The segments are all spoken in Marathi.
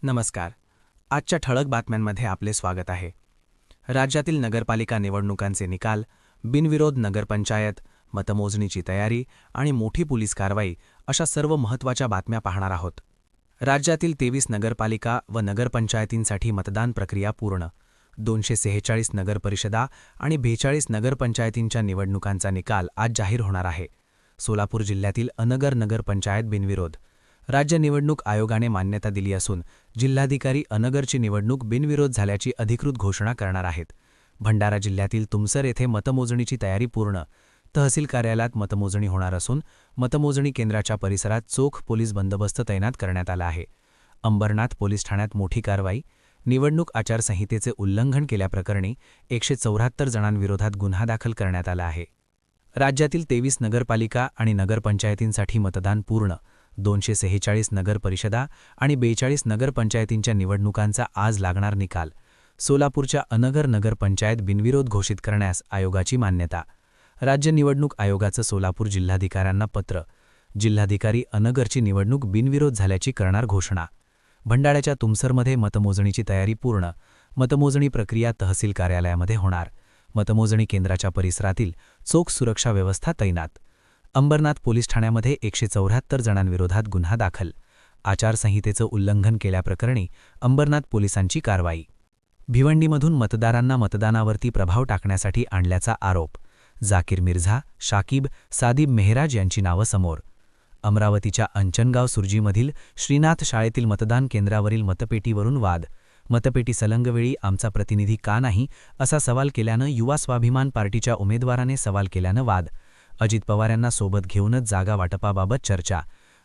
नमस्कार. आजच्या ठळक बातम्यांमध्ये आपले स्वागत आहे. राज्यातील नगरपालिका निवडणुकांचे निकाल, बिनविरोध नगरपंचायत, मतमोजणीची तयारी आणि मोठी पोलीस कारवाई अशा सर्व महत्त्वाच्या बातम्या पाहणार आहोत. राज्यातील 23 नगरपालिका व नगरपंचायतींसाठी मतदान प्रक्रिया पूर्ण. 246 नगरपरिषदा आणि 42 नगरपंचायतींच्या निवडणुकांचा निकाल आज जाहीर होणार आहे. सोलापूर जिल्ह्यातील अनगर नगरपंचायत बिनविरोध. राज्य निवडणूक आयोगाने मान्यता दिली असून जिल्हाधिकारी अनगरची निवडणूक बिनविरोध झाल्याची अधिकृत घोषणा करणार आहेत. भंडारा जिल्ह्यातील तुमसर येथे मतमोजणीची तयारी पूर्ण. तहसील कार्यालयात मतमोजणी होणार असून मतमोजणी केंद्राच्या परिसरात चोख पोलीस बंदोबस्त तैनात करण्यात आला आहे. अंबरनाथ पोलीस ठाण्यात मोठी कारवाई. निवडणूक आचारसंहितेचे उल्लंघन केल्याप्रकरणी 174 जणांविरोधात गुन्हा दाखल करण्यात आला आहे. राज्यातील 23 नगरपालिका आणि नगरपंचायतींसाठी मतदान पूर्ण. 246 नगरपरिषदा आणि 42 नगरपंचायतींच्या निवडणुकांचा आज लागणार निकाल. सोलापूरच्या अनगर नगरपंचायत बिनविरोध घोषित करण्यास आयोगाची मान्यता. राज्य निवडणूक आयोगाचं सोलापूर जिल्हाधिकाऱ्यांना पत्र. जिल्हाधिकारी अनगरची निवडणूक बिनविरोध झाल्याची करणार घोषणा. भंडाऱ्याच्या तुमसरमध्ये मतमोजणीची तयारी पूर्ण. मतमोजणी प्रक्रिया तहसील कार्यालयामध्ये होणार. मतमोजणी केंद्राच्या परिसरातील चोख सुरक्षा व्यवस्था तैनात. अंबरनाथ पोलीस ठाण्यामध्ये 174 जणांविरोधात गुन्हा दाखल. आचारसंहितेचं उल्लंघन केल्याप्रकरणी अंबरनाथ पोलिसांची कारवाई. भिवंडीमधून मतदारांना मतदानावरती प्रभाव टाकण्यासाठी आणल्याचा आरोप. जाकीर मिर्झा, शाकीब, सादिब मेहराज यांची नावं समोर. अमरावतीच्या अंचनगाव सुरजीमधील श्रीनाथ शाळेतील मतदान केंद्रावरील मतपेटीवरून वाद. मतपेटी सलंगवेळी आमचा प्रतिनिधी का नाही असा सवाल केल्यानं युवा स्वाभिमान पार्टीच्या उमेदवाराने सवाल केल्यानं वाद. अजित पवार यांना सोबत घेऊनच जागा वाटपाबाबत चर्चा.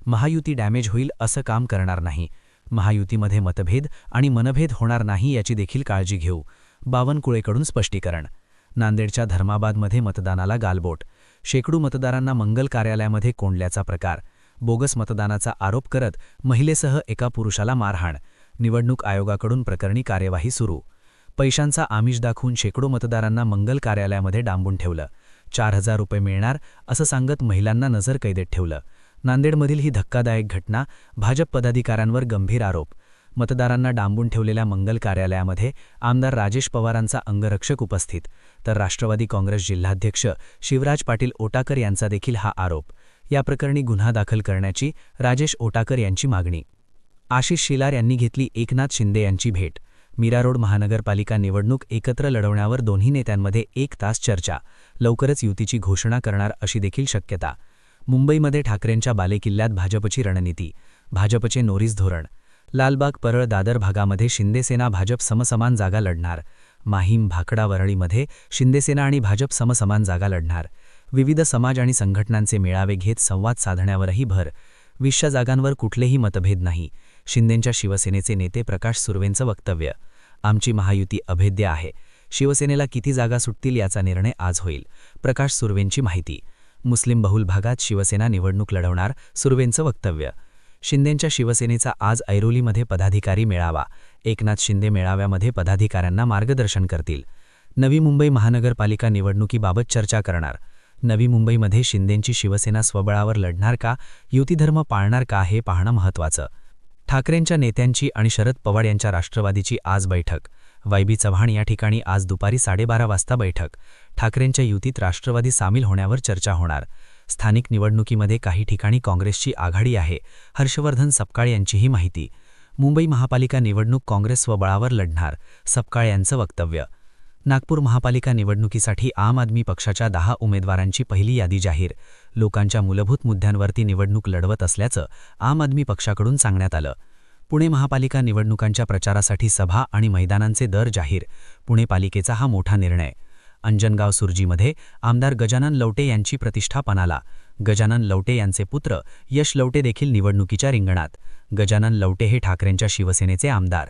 महायुती डॅमेज होईल असं काम करणार नाही. महायुतीमध्ये मतभेद आणि मनभेद होणार नाही याची देखील काळजी घेऊ. बावनकुळेकडून स्पष्टीकरण. नांदेडच्या धर्माबादमध्ये मतदानाला गालबोट. शेकडो मतदारांना मंगल कार्यालयामध्ये कोंडल्याचा प्रकार. बोगस मतदानाचा आरोप करत महिलेसह एका पुरुषाला मारहाण. निवडणूक आयोगाकडून प्रकरणी कार्यवाही सुरू. पैशांचा आमिष दाखवून शेकडो मतदारांना मंगल कार्यालयामध्ये डांबून ठेवलं. 4000 रुपये मिळणार असं सांगत महिलांना नजरकैदेत ठेवलं. नांदेडमधील ही धक्कादायक घटना. भाजप पदाधिकाऱ्यांवर गंभीर आरोप. मतदारांना डांबून ठेवलेल्या मंगल कार्यालयामध्ये आमदार राजेश पवारांचा अंगरक्षक उपस्थित, तर राष्ट्रवादी काँग्रेस जिल्हाध्यक्ष शिवराज पाटील ओटाकर यांचा देखील हा आरोप. या प्रकरणी गुन्हा दाखल करण्याची राजेश ओटाकर यांची मागणी. आशिष शेलार यांनी घेतली एकनाथ शिंदे यांची भेट. मीरा रोड महानगरपालिका निवडणूक एकत्र लढवण्यावर दोन्ही नेत्यांमध्ये 1 तास चर्चा. लवकरच युतीची घोषणा करणार अशी देखील शक्यता. मुंबईमध्ये ठाकरेंच्या बालेकिल्ल्यात भाजपची रणनीती. भाजपचे नोरीस धोरण. लालबाग परळ दादर भागामध्ये शिंदेसेना भाजप समसमान जागा लढणार. माहीम भाकडा वरळीमध्ये शिंदेसेना आणि भाजप समसमान जागा लढणार. विविध समाज आणि संघटनांचे मेळावे घेत संवाद साधण्यावरही भर. 20 जागांवर कुठलेही मतभेद नाही. शिंदेंच्या शिवसेनेचे नेते प्रकाश सुर्वेंचं वक्तव्य. आमची महायुती अभेद्य आहे. शिवसेनेला किती जागा सुटतील याचा निर्णय आज होईल. प्रकाश सुर्वेंची माहिती. मुस्लिम बहुल भागात शिवसेना निवडणूक लढवणार, सुर्वेंचं वक्तव्य. शिंदेंच्या शिवसेनेचा आज ऐरोलीमध्ये पदाधिकारी मेळावा. एकनाथ शिंदे मेळाव्यामध्ये पदाधिकाऱ्यांना मार्गदर्शन करतील. नवी मुंबई महानगरपालिका निवडणुकीबाबत चर्चा करणार. नवी मुंबईमध्ये शिंदेंची शिवसेना स्वबळावर लढणार का, युतीधर्म पाळणार का हे पाहणं महत्त्वाचं. ठाकरेंच्या नेत्यांची आणि शरद पवार यांच्या राष्ट्रवादीची आज बैठक. वायबी चव्हाण या ठिकाणी आज दुपारी 12:30 वाजता बैठक. ठाकरेंच्या युतीत राष्ट्रवादी सामील होण्यावर चर्चा होणार. स्थानिक निवडणुकीमध्ये काही ठिकाणी काँग्रेसची आघाडी आहे. हर्षवर्धन सपकाळ यांचीही माहिती. मुंबई महापालिका निवडणूक काँग्रेस स्वबळावर लढणार, सपकाळ यांचं वक्तव्य. नागपूर महापालिका निवडणुकीसाठी आम आदमी पक्षाच्या 10 उमेदवारांची पहिली यादी जाहीर. लोकांच्या मूलभूत मुद्द्यांवरती निवडणूक लढवत असल्याचं आम आदमी पक्षाकडून सांगण्यात आलं. पुणे महापालिका निवडणुकांच्या प्रचारासाठी सभा आणि मैदानांचे दर जाहीर. पुणे पालिकेचा हा मोठा निर्णय. अंजनगाव सुरजीमध्ये आमदार गजानन लवटे यांची प्रतिष्ठा पणाला. गजानन लवटे यांचे पुत्र यश लवटे देखील निवडणुकीच्या रिंगणात. गजानन लवटे हे ठाकरेंच्या शिवसेनेचे आमदार.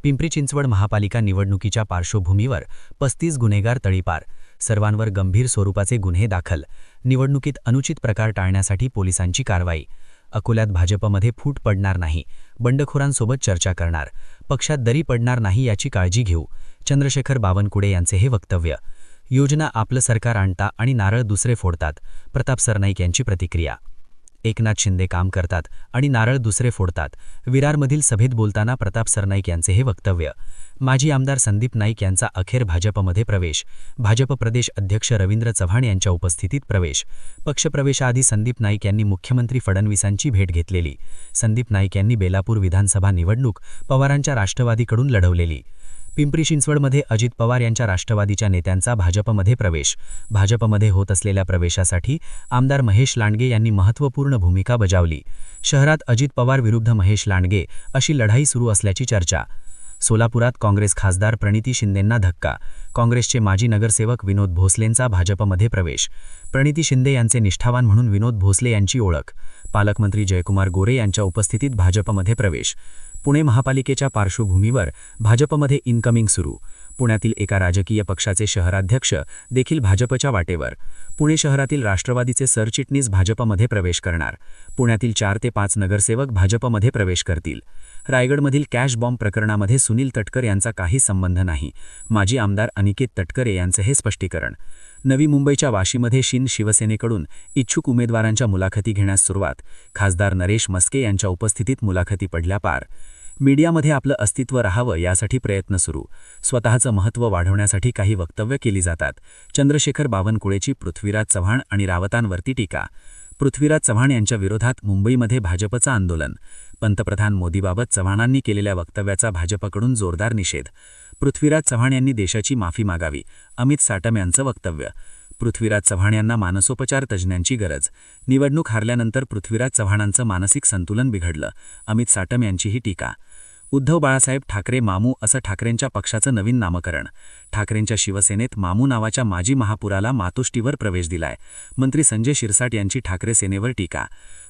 पिंपरी चिंचवड महापालिका निवडणुकीच्या पार्श्वभूमीवर 35 गुन्हेगार तळीपार. सर्वांवर गंभीर स्वरूपाचे गुन्हे दाखल. निवडणुकीत अनुचित प्रकार टाळण्यासाठी पोलिसांची कारवाई. अकोल्यात भाजपमध्ये फूट पडणार नाही, बंडखोरांसोबत चर्चा करणार. पक्षात दरी पडणार नाही याची काळजी घेऊ. चंद्रशेखर बावनकुळे यांचे हे वक्तव्य. योजना आपलं सरकार आणता आणि नारळ दुसरे फोडतात. प्रताप सरनाईक यांची प्रतिक्रिया. एकनाथ शिंदे काम करतात आणि नारळ दुसरे फोडतात. विरारमधील सभेत बोलताना प्रताप सरनाईक यांचे हे वक्तव्य. माजी आमदार संदीप नाईक यांचा अखेर भाजपमध्ये प्रवेश. भाजप प्रदेश अध्यक्ष रवींद्र चव्हाण यांच्या उपस्थितीत प्रवेश. पक्षप्रवेशाआधी संदीप नाईक यांनी मुख्यमंत्री फडणवीसांची भेट घेतलेली. संदीप नाईक यांनी बेलापूर विधानसभा निवडणूक पवारांच्या राष्ट्रवादीकडून लढवलेली. पिंपरी चिंचवडमध्ये अजित पवार यांच्या राष्ट्रवादीच्या नेत्यांचा भाजपमध्ये प्रवेश. भाजपमध्ये होत असलेल्या प्रवेशासाठी आमदार महेश लांडगे यांनी महत्त्वपूर्ण भूमिका बजावली. शहरात अजित पवार विरुद्ध महेश लांडगे अशी लढाई सुरू असल्याची चर्चा. सोलापुरात काँग्रेस खासदार प्रणिती शिंदेंना धक्का. काँग्रेसचे माजी नगरसेवक विनोद भोसलेंचा भाजपमध्ये प्रवेश. प्रणिती शिंदे यांचे निष्ठावान म्हणून विनोद भोसले यांची ओळख. पालकमंत्री जयकुमार गोरे यांच्या उपस्थितीत भाजपमध्ये प्रवेश. पुणे महापालिकेच्या पार्श्वभूमीवर भाजपमध्ये इनकमिंग सुरू. पुण्यातील एका राजकीय पक्षाचे शहराध्यक्ष देखील भाजपच्या वाटेवर. पुणे शहरातील राष्ट्रवादीचे सरचिटणीस भाजपमध्ये प्रवेश करणार. पुण्यातील 4 ते 5 नगरसेवक भाजपमध्ये प्रवेश करतील. रायगडमधील कॅश बॉम्ब प्रकरणामध्ये सुनील तटकरे यांचा काही संबंध नाही. माजी आमदार अनिकेत तटकरे यांचे हे स्पष्टीकरण. नवी मुंबईच्या वाशीमध्ये शिवसेनेकडून इच्छुक उमेदवारांच्या मुलाखती घेण्यास सुरुवात. खासदार नरेश मस्के यांच्या उपस्थितीत मुलाखती पडल्या पार. मीडियामध्ये आपलं अस्तित्व राहावं यासाठी प्रयत्न सुरू. स्वतःचं महत्त्व वाढवण्यासाठी काही वक्तव्य केली जातात. चंद्रशेखर बावनकुळेची पृथ्वीराज चव्हाण आणि रावतांवरती टीका. पृथ्वीराज चव्हाण यांच्या विरोधात मुंबईमध्ये भाजपचं आंदोलन. पंतप्रधान मोदीबाबत चव्हाणांनी केलेल्या वक्तव्याचा भाजपकडून जोरदार निषेध. पृथ्वीराज चव्हाण यांनी देशाची माफी मागावी. अमित साटम यांचं वक्तव्य. पृथ्वीराज चव्हाण यांना मानसोपचार तज्ज्ञांची गरज. निवडणूक हारल्यानंतर पृथ्वीराज चव्हाणांचं मानसिक संतुलन बिघडलं. अमित साटम यांचीही टीका. उद्धव बाळासाहेब ठाकरे मामू असं ठाकरेंच्या पक्षाचं नवीन नामकरण. ठाकरेंच्या शिवसेनेत मामू नावाच्या माजी महापुराला मातोश्रीवर प्रवेश दिलाय. मंत्री संजय शिरसाट यांची ठाकरे सेनेवर टीका.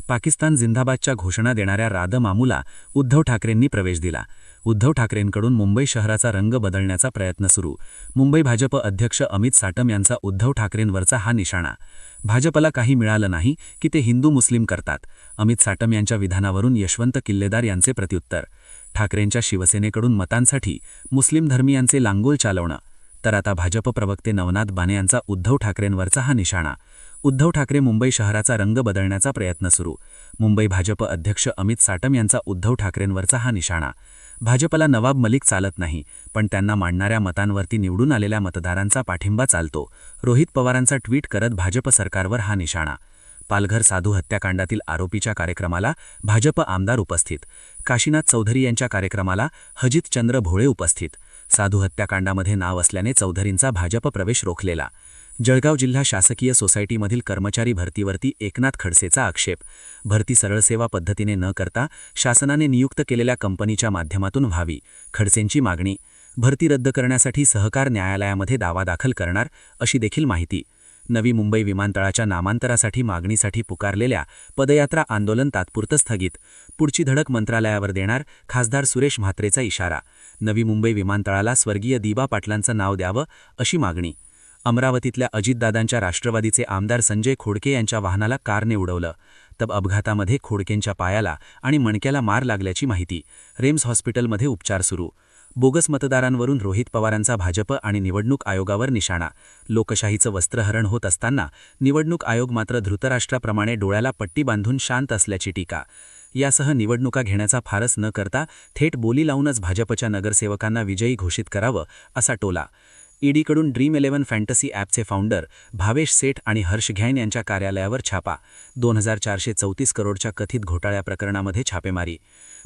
पाकिस्तान जिंदाबादच्या घोषणा देणाऱ्या राद मामूला उद्धव ठाकरेंनी प्रवेश दिला. उद्धव ठाकरेंकडून मुंबई शहराचा रंग बदलण्याचा प्रयत्न सुरू. मुंबई भाजप अध्यक्ष अमित साटम यांचा उद्धव ठाकरेंवरचा हा निशाणा. भाजपला काही मिळालं नाही की ते हिंदू मुस्लिम करतात. अमित साटम यांच्या विधानावरून यशवंत किल्लेदार यांचे प्रत्युत्तर. ठाकरेंच्या शिवसेनेकडून मतांसाठी मुस्लिम धर्मीयांचे लांगोल चालवणं. तर आता भाजप प्रवक्ते नवनाथ बाने यांचा उद्धव ठाकरेंवरचा हा निशाणा. उद्धव ठाकरे मुंबई शहराचा रंग बदलण्याचा प्रयत्न सुरू. मुंबई भाजप अध्यक्ष अमित साटम यांचा उद्धव ठाकरेंवरचा हा निशाणा. भाजपला नवाब मलिक चालत नाही, पण त्यांना मांडणाऱ्या मतांवरती निवडून आलेल्या मतदारांचा पाठिंबा चालतो. रोहित पवारांचा ट्विट करत भाजप सरकारवर हा निशाणा. पालघर साधू हत्याकांडातील आरोपीच्या कार्यक्रमाला भाजप आमदार उपस्थित. काशीनाथ चौधरी यांच्या कार्यक्रमाला हजित चंद्र भोळे उपस्थित. साधू हत्याकांडामध्ये नाव असल्याने चौधरींचा भाजप प्रवेश रोखलेला. जळगाव जिल्हा शासकीय सोसायटीमधील कर्मचारी भरतीवरती एकनाथ खडसेचा आक्षेप. भरती सरळ सेवा पद्धतीने न करता शासनाने नियुक्त केलेल्या कंपनीच्या माध्यमातून व्हावी. खडसेंची मागणी. भरती रद्द करण्यासाठी सहकार न्यायालयामध्ये दावा दाखल करणार अशी देखील माहिती. नवी मुंबई विमानतळाच्या नामांतरासाठी मागणीसाठी पुकारलेल्या पदयात्रा आंदोलन तात्पुरतं स्थगित. पुढची धडक मंत्रालयावर देणार, खासदार सुरेश म्हात्रेचा इशारा. नवी मुंबई विमानतळाला स्वर्गीय दिबा पाटलांचं नाव द्यावं अशी मागणी. अमरावतीतल्या अजितदादांच्या राष्ट्रवादीचे आमदार संजय खोडके यांच्या वाहनाला कारने उडवलं. तर अपघातामध्ये खोडकेंच्या पायाला आणि मणक्याला मार लागल्याची माहिती. रेम्स हॉस्पिटलमध्ये उपचार सुरू. बोगस मतदारांवरून रोहित पवारांचा भाजप आणि निवडणूक आयोगावर निशाणा. लोकशाहीचं वस्त्रहरण होत असताना निवडणूक आयोग मात्र धृतराष्ट्राप्रमाणे डोळ्याला पट्टी बांधून शांत असल्याची टीका. यासह निवडणुका घेण्याचा फारस न करता थेट बोली लावूनच भाजपच्या नगरसेवकांना विजयी घोषित करावं असा टोला. ईडीकडून ड्रीम11 फॅन्टसी ॲपचे फाउंडर भावेश सेठ आणि हर्ष घैन यांच्या कार्यालयावर छापा. 2434 करोडच्या कथित घोटाळ्या प्रकरणामध्ये छापेमारी.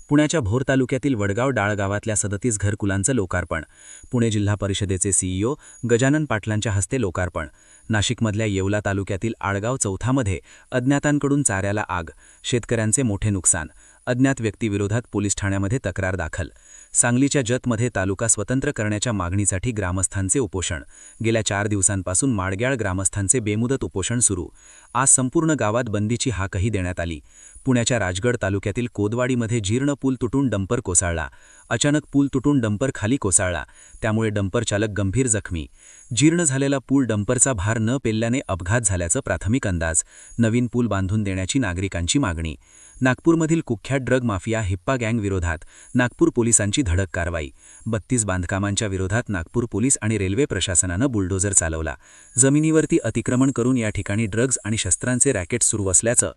पुण्याच्या भोर तालुक्यातील वडगाव डाळ गावातल्या 37 घरकुलांचं लोकार्पण. पुणे जिल्हा परिषदेचे सीईओ गजानन पाटलांच्या हस्ते लोकार्पण. नाशिकमधल्या येवला तालुक्यातील आडगाव चौथामध्ये अज्ञातांकडून चाऱ्याला आग. शेतकऱ्यांचे मोठे नुकसान. अज्ञात व्यक्तीविरोधात पोलीस ठाण्यामध्ये तक्रार दाखल. सांगलीच्या जतमध्ये तालुका स्वतंत्र करण्याच्या मागणीसाठी ग्रामस्थांचे उपोषण. गेल्या 4 दिवसांपासून माडग्याळ ग्रामस्थांचे बेमुदत उपोषण सुरू. आज संपूर्ण गावात बंदीची हाकही देण्यात आली. पुण्याच्या राजगड तालुक्यातील कोदवाडीमध्ये जीर्ण पूल तुटून डंपर कोसळला. अचानक पूल तुटून डंपर खाली कोसळला, त्यामुळे डंपर चालक गंभीर जखमी. जीर्ण झालेला पूल डंपरचा भार न पेलल्याने अपघात झाल्याचं प्राथमिक अंदाज. नवीन पूल बांधून देण्याची नागरिकांची मागणी. नागपूरमधील कुख्यात ड्रग माफिया हिप्पा गँग विरोधात नागपूर पोलिसांची धडक कारवाई. 32 बांधकामांच्या विरोधात नागपूर पोलीस आणि रेल्वे प्रशासनानं बुलडोझर चालवला. जमिनीवरती अतिक्रमण करून या ठिकाणी ड्रग्ज आणि शस्त्रांचे रॅकेट सुरू असल्याचं